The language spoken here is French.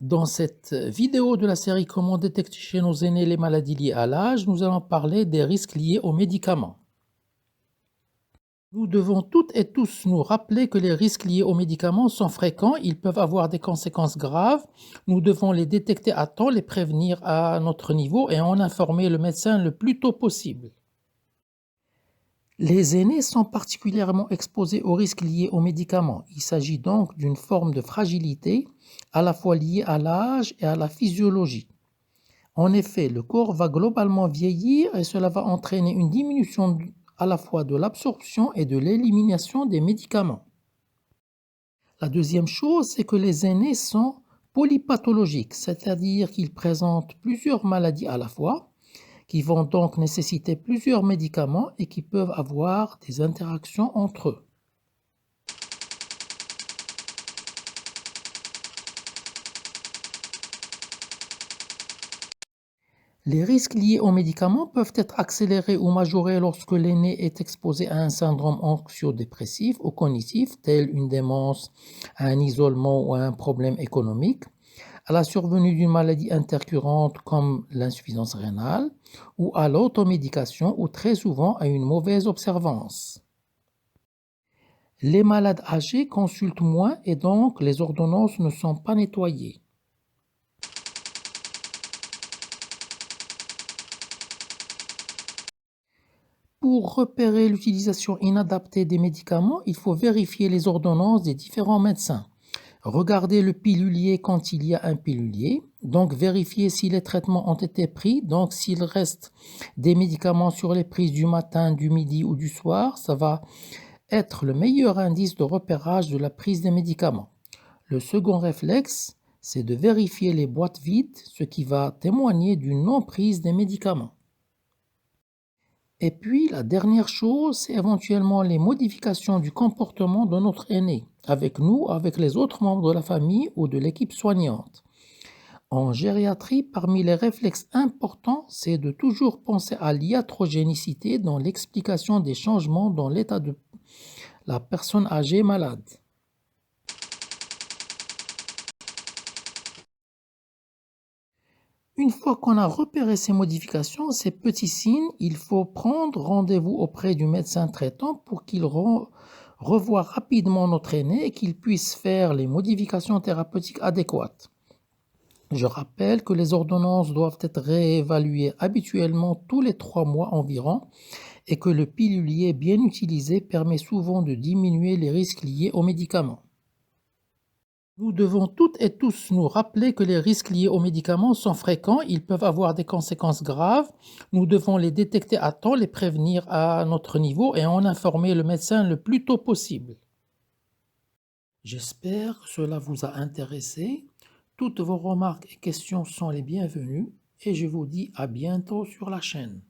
Dans cette vidéo de la série Comment détecter chez nos aînés les maladies liées à l'âge, nous allons parler des risques liés aux médicaments. Nous devons toutes et tous nous rappeler que les risques liés aux médicaments sont fréquents, ils peuvent avoir des conséquences graves. Nous devons les détecter à temps, les prévenir à notre niveau et en informer le médecin le plus tôt possible. Les aînés sont particulièrement exposés aux risques liés aux médicaments. Il s'agit donc d'une forme de fragilité à la fois liée à l'âge et à la physiologie. En effet, le corps va globalement vieillir et cela va entraîner une diminution à la fois de l'absorption et de l'élimination des médicaments. La deuxième chose, c'est que les aînés sont polypathologiques, c'est-à-dire qu'ils présentent plusieurs maladies à la fois, qui vont donc nécessiter plusieurs médicaments et qui peuvent avoir des interactions entre eux. Les risques liés aux médicaments peuvent être accélérés ou majorés lorsque l'aîné est exposé à un syndrome anxio-dépressif ou cognitif, tel une démence, un isolement ou un problème économique, à la survenue d'une maladie intercurrente comme l'insuffisance rénale, ou à l'automédication ou très souvent à une mauvaise observance. Les malades âgés consultent moins et donc les ordonnances ne sont pas nettoyées. Pour repérer l'utilisation inadaptée des médicaments, il faut vérifier les ordonnances des différents médecins. Regarder le pilulier quand il y a un pilulier, donc vérifier si les traitements ont été pris, donc s'il reste des médicaments sur les prises du matin, du midi ou du soir, ça va être le meilleur indice de repérage de la prise des médicaments. Le second réflexe, c'est de vérifier les boîtes vides, ce qui va témoigner d'une non-prise des médicaments. Et puis, la dernière chose, c'est éventuellement les modifications du comportement de notre aîné, avec nous, avec les autres membres de la famille ou de l'équipe soignante. En gériatrie, parmi les réflexes importants, c'est de toujours penser à l'iatrogénicité dans l'explication des changements dans l'état de la personne âgée malade. Une fois qu'on a repéré ces modifications, ces petits signes, il faut prendre rendez-vous auprès du médecin traitant pour qu'il revoie rapidement notre aîné et qu'il puisse faire les modifications thérapeutiques adéquates. Je rappelle que les ordonnances doivent être réévaluées habituellement tous les 3 mois environ et que le pilulier bien utilisé permet souvent de diminuer les risques liés aux médicaments. Nous devons toutes et tous nous rappeler que les risques liés aux médicaments sont fréquents, ils peuvent avoir des conséquences graves. Nous devons les détecter à temps, les prévenir à notre niveau et en informer le médecin le plus tôt possible. J'espère que cela vous a intéressé. Toutes vos remarques et questions sont les bienvenues et je vous dis à bientôt sur la chaîne.